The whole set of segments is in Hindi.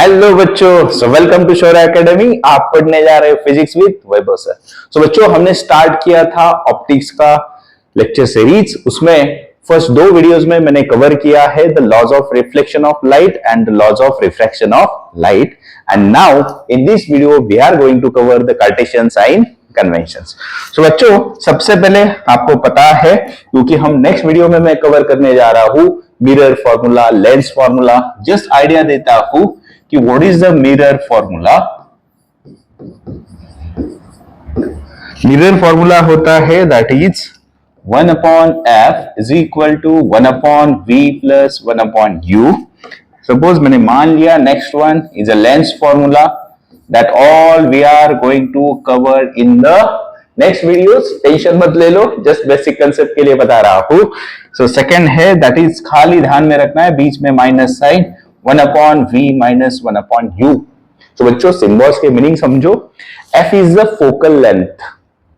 हेलो बच्चों, so welcome to Shaurya academy. आप पढ़ने जा रहे हो physics with Vaibhav sir. So बच्चों, हमने स्टार्ट किया था ऑप्टिक्स का लेक्चर सीरीज। उसमें फर्स्ट दो वीडियोस में मैंने कवर किया है the laws of reflection of light and the laws of refraction of light. And now in this video we are going to cover the Cartesian sign conventions. So बच्चों, सबसे पहले आपको पता है, क्योंकि हम नेक्स्ट वीडियो में मैं कवर करने जा रहा हूं mirror formula, lens formula. Just idea देता हूं कि what is the mirror formula. Mirror formula होता है that is 1/f is equal to 1/v plus 1/u। Suppose मैंने मान लिया next one is a lens formula that all we are going to cover in the next videos। Tension मत ले लो, जस्ट बेसिक कंसेप्ट के लिए बता रहा हूं। सो सेकंड है दैट इज, खाली ध्यान में रखना है बीच में minus sign 1/v minus 1/u। तो बच्चों, सिंबल्स के मीनिंग समझो। f is the focal length,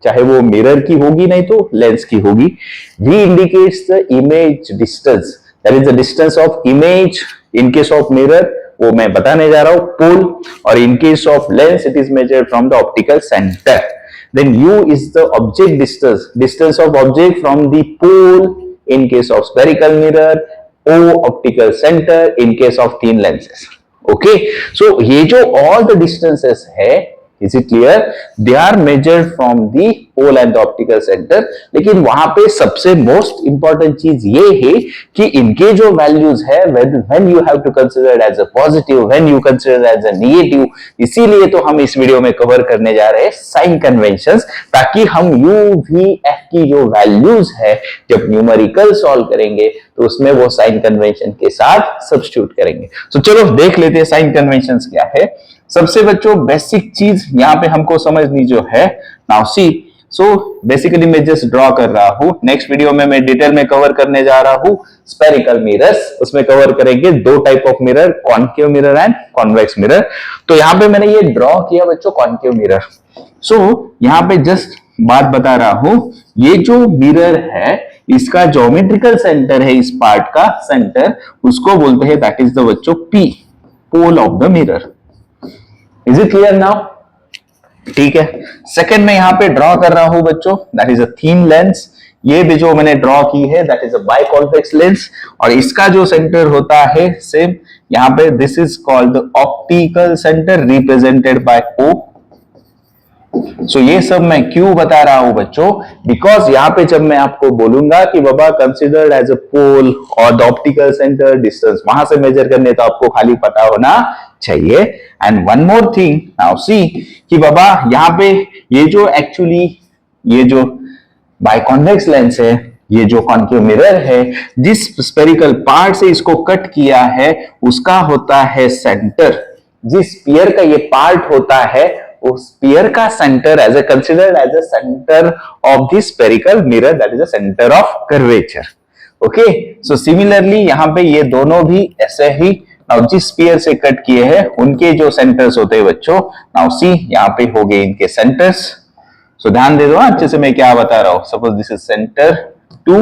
चाहे वो मिरर की होगी नहीं तो लेंस की होगी। v indicates the image distance, that is the distance of image in case of mirror, वो मैं बताने जा रहा हूं पोल। और in case of lens it is measured from the optical centre. Then u is the object distance, distance of object from the pole in case of spherical mirror, o optical centre in case of thin lenses. Okay, so ये जो ऑल द डिस्टेंसेस है, is it clear, they are measured from the pole and the optical centre. लेकिन वहां पे सबसे मोस्ट इंपॉर्टेंट चीज ये है कि इनके जो वैल्यूज है, when you have to consider as a positive, when you consider as a negative. इसीलिए तो हम इस वीडियो में कवर करने जा रहे हैं साइन कन्वेंशंस, ताकि हम u v f की जो वैल्यूज है जब न्यूमेरिकल सॉल्व करेंगे तो उसमें वो साइन कन्वेंशन के साथ सब्स्टिट्यूट करेंगे। तो चलो देख लेते हैं साइन कन्वेंशंस क्या है। सबसे बच्चों बेसिक चीज यहां पे हमको समझनी जो है, नाउ सी। सो बेसिकली मैं जस्ट ड्रॉ कर रहा हूं। नेक्स्ट वीडियो में मैं डिटेल में कवर करने जा रहा हूं स्फेरिकल मिरर्स। उसमें कवर करेंगे दो type of mirror, concave mirror and convex mirror. तो यहां पे मैंने ये ड्रॉ किया बच्चों कॉन्केव मिरर। सो यहां पे जस्ट बात बता रहा हूं, ये जो मिरर है इसका ज्योमेट्रिकल सेंटर है, इस पार्ट का सेंटर, उसको बोलते हैं दैट इज द बच्चों P, pole of the mirror. Is it clear now? ठीक है। सेकंड में यहां पे ड्रॉ कर रहा हूं बच्चों, that is a thin lens. ये भी जो मैंने ड्रॉ की है that is a biconvex lens, और इसका जो सेंटर होता है सेम यहां पे, this is called the optical centre represented by O। सो ये सब मैं क्यों बता रहा हूं बच्चों, बिकॉज यहां पे जब मैं आपको बोलूंगा कि बाबा कंसिडर्ड एज अ पोल और द ऑप्टिकल सेंटर डिस्टेंस वहां से मेजर करने, तो आपको खाली पता होना चाहिए। And one more thing, now see कि बाबा यहां पे ये जो एक्चुअली ये जो बाइकॉन्वेक्स लेंस है, ये जो कॉन्केव मिरर है, जिस स्फेरिकल पार्ट से इसको कट किया है उसका होता है सेंटर। जिस स्फीयर का ये पार्ट होता है उस स्फीयर का centre as a considered as a centre of the spherical mirror, that is the centre of curvature. Okay, so similarly यहां पे ये दोनों भी ऐसे ही, नाउ जिस स्फीयर से कट किए हैं उनके जो सेंटर्स होते हैं बच्चों, नाउ सी यहां पे हो गए इनके सेंटर्स। सो ध्यान दे दो अच्छे से मैं क्या बता रहा हूं। Suppose this is centre 2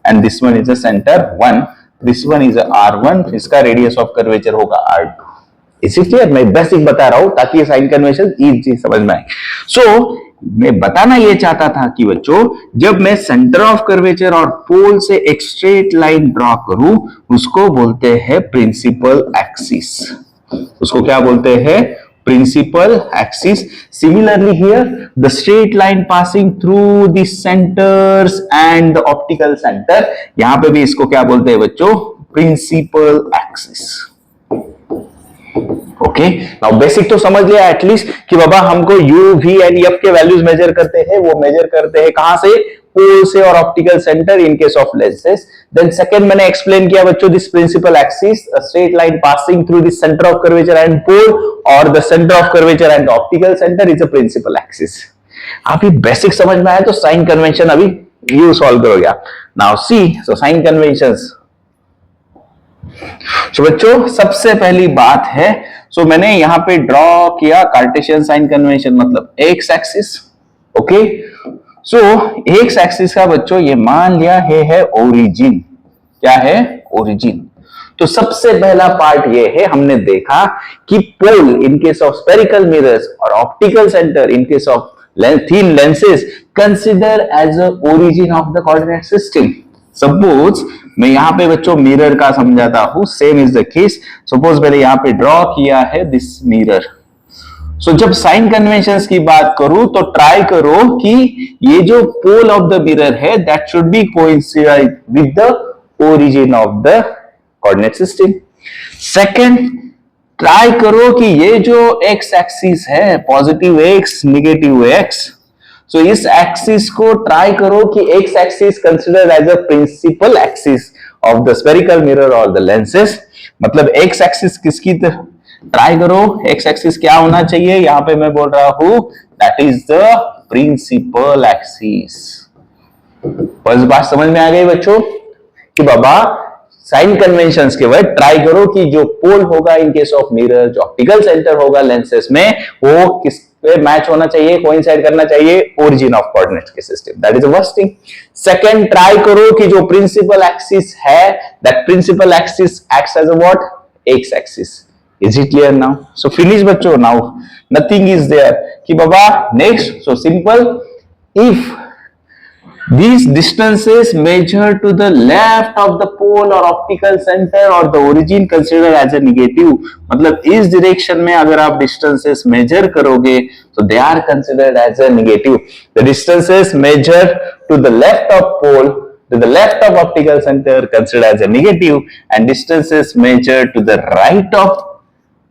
and this one is a centre 1, this one is R1, इसका रेडियस ऑफ कर्वेचर होगा R2। इसी क्लियर, मैं बेसिक बता रहा हूं ताकि साइन कन्वेंशन इजी समझ में आए। सो मैं बताना ये चाहता था कि बच्चों जब मैं सेंटर ऑफ कर्वेचर और पोल से एक स्ट्रेट लाइन ड्रॉ करूं उसको बोलते हैं प्रिंसिपल एक्सिस। उसको क्या बोलते हैं? Principal axis. Similarly here the straight line passing through the centres and the optical centre, यहां पे भी इसको क्या बोलते हैं बच्चों? Principal axis. Okay, now basic तो समझ लिया एटलीस्ट कि बाबा हमको u v एंड f के वैल्यूज मेजर करते हैं, वो मेजर करते हैं कहां से? पोल से और optical centre in case of lenses. Then second मैंने एक्सप्लेन किया बच्चों this principal axis, a straight line passing through the centre of curvature and pole, और the centre of curvature and optical centre is a principal axis. अभी बेसिक समझ में आया तो साइन कन्वेंशन अभी यू सॉल्व करोगे। Now see, so sign conventions. तो बच्चों सबसे पहली बात है, सो मैंने यहां पे ड्रॉ किया कार्टेशियन साइन कन्वेंशन, मतलब एक्स एक्सिस। ओके, सो एक्स एक्सिस का बच्चों ये मान लिया है ओरिजिन। क्या है? ओरिजिन। तो सबसे पहला पार्ट ये है, हमने देखा कि pole in case of spherical mirrors और optical centre in case of thin lenses consider as a origin of the coordinate system. Suppose मैं यहां पे बच्चों मिरर का समझाता हूं, same is the case. Suppose मैंने यहां पे ड्रॉ किया है दिस मिरर. सो जब साइन कन्वेंशंस की बात करूं तो ट्राई करो कि ये जो पोल ऑफ द मिरर है that should be coincide with the origin of the coordinate system. Second, try करो कि ये जो एक्स एक्सिस है, positive x negative x, so इस एक्सिस को ट्राई करो कि x axis considered as a principal axis of the spherical mirror और द लेंसेस. मतलब एक्स एक्सिस किसकी ट्राई करो, एक्स एक्सिस क्या होना चाहिए, यहां पे मैं बोल रहा हूं that is the principal axis. बस बात समझ में आ गई बच्चों कि बाबा साइन कन्वेंशंस के वर्ड ट्राई करो कि जो पोल होगा इन केस ऑफ मिरर, जो ऑप्टिकल सेंटर होगा लेंसेस में, वो किस पे मैच होना चाहिए, कोइंसाइड करना चाहिए ओरिजिन ऑफ कोऑर्डिनेट्स के system. That is the first thing. Second, try करो कि जो प्रिंसिपल एक्सिस है that principal axis acts as a what, x axis. Is it clear now? So finish बच्चों. नाउ नथिंग इज देयर कि बाबा next. So simple, if these distances measured to the left of the pole or optical center or the origin considered as a negative. मतलब इस direction में अगर आप distances measure करोगे तो they are considered as a negative. The distances measured to the left of pole to the left of optical center considered as a negative, and distances measured to the right of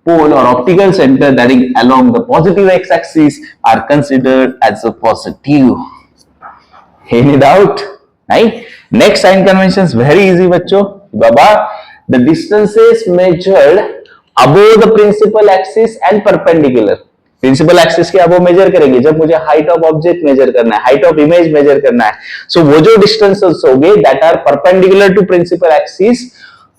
pole or optical center that is along the positive x-axis are considered as a positive. Any doubt? नहीं. Next sign conventions very easy बच्चों. बाबा the distances measured above the principal axis and perpendicular. Principal axis के above मेजर करेंगे जब मुझे हाइट ऑफ ऑब्जेक्ट मेजर करना है, हाइट ऑफ इमेज मेजर करना है. सो वो जो डिस्टेंसेस होंगे that are perpendicular to principal axis,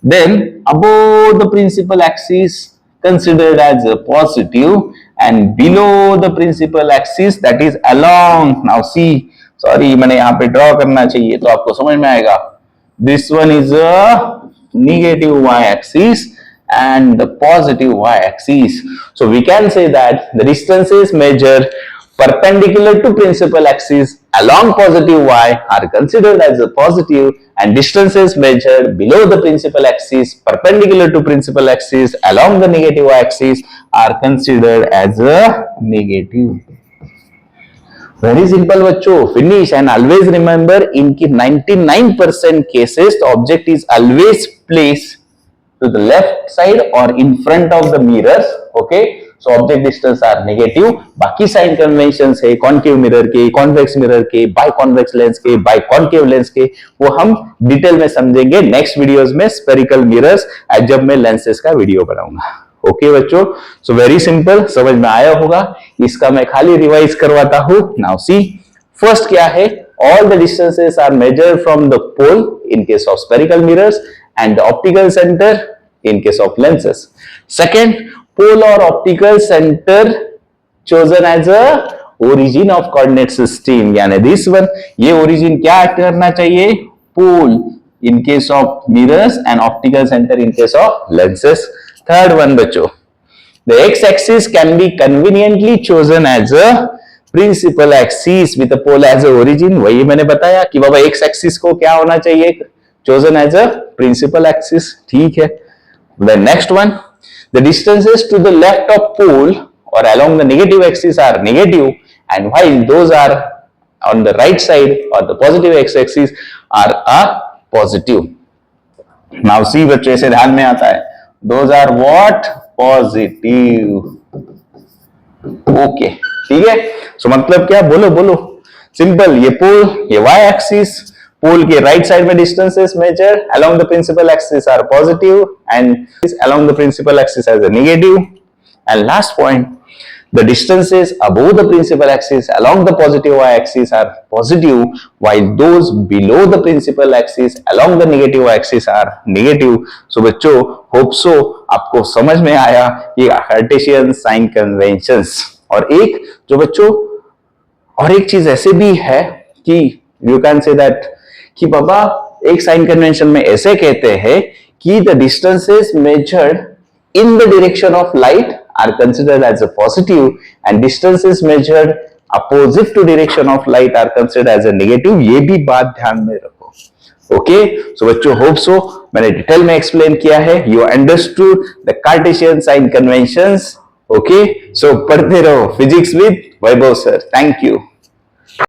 then above the principal axis considered as a positive, and below the principal axis that is along. Now see, sorry मैंने यहां पे ड्रॉ करना चाहिए तो आपको समझ में आएगा. This one is a negative y axis and the positive y axis. So we can say that the distances measured perpendicular to principal axis along positive y are considered as a positive, and distances measured below the principal axis perpendicular to principal axis along the negative y axis are considered as a negative. Very simple बच्चों. Finish. And always remember in 99% cases the object is always placed to the left side or in front of the mirrors. Okay, so object distance are negative. बाकी साइन कन्वेंशंस है कॉन्केव मिरर के, कॉन्वेक्स मिरर के, बाय कॉन्वेक्स लेंस के, बाय कॉन्केव लेंस के, वो हम डिटेल में समझेंगे नेक्स्ट वीडियोस में स्फेरिकल मिरर्स जब मैं लेंसेस का वीडियो बनाऊंगा. ओके बच्चों. सो वेरी सिंपल, समझ में आया होगा. इसका मैं खाली रिवाइज करवाता हूं. नाउ सी, फर्स्ट क्या है, all the distances are measured from the pole in case of spherical mirrors and the optical center in case of lenses. Second, pole or optical center chosen as a origin of coordinate system. यानी this one, ये origin क्या करना चाहिए, pole in case of mirrors and optical center in case of lenses. Third one बच्चों, the x-axis can be conveniently chosen as a principal axis with a pole as a origin. वही मैंने बताया कि बाबा x-axis को क्या होना चाहिए, chosen as a principal axis. ठीक है. The next one, the distances to the left of pole or along the negative axis are negative, and while those are on the right side or the positive x-axis are a positive. Now see बच्चों, ऐसे ध्यान में आता है, those are what, positive. Okay, ठीक है. So मतलब क्या, बोलो बोलो. सिंपल, ये पोल, ये y axis, पोल के राइट साइड में distances measure along the principal axis are positive and along the principal axis as a negative. And last point, the distances above the principal axis along the positive y axis are positive, while those below the principal axis along the negative y axis are negative. So बच्चों, hope so आपको समझ में आया ये कार्टेशियन साइन कन्वेंशंस. और एक जो बच्चों, और एक चीज ऐसे भी है कि यू कैन से दैट कि बाबा एक साइन कन्वेंशन में ऐसे कहते हैं कि the distances measured in the direction of light are considered as a positive and distances measured opposite to direction of light are considered as a negative. ये भी बात ध्यान में रखो. ओके सो बच्चों, होप सो मैंने डिटेल में एक्सप्लेन किया है. You understood the Cartesian sign conventions. Okay so पढ़ते रहो physics with Vaibhav sir. Thank you.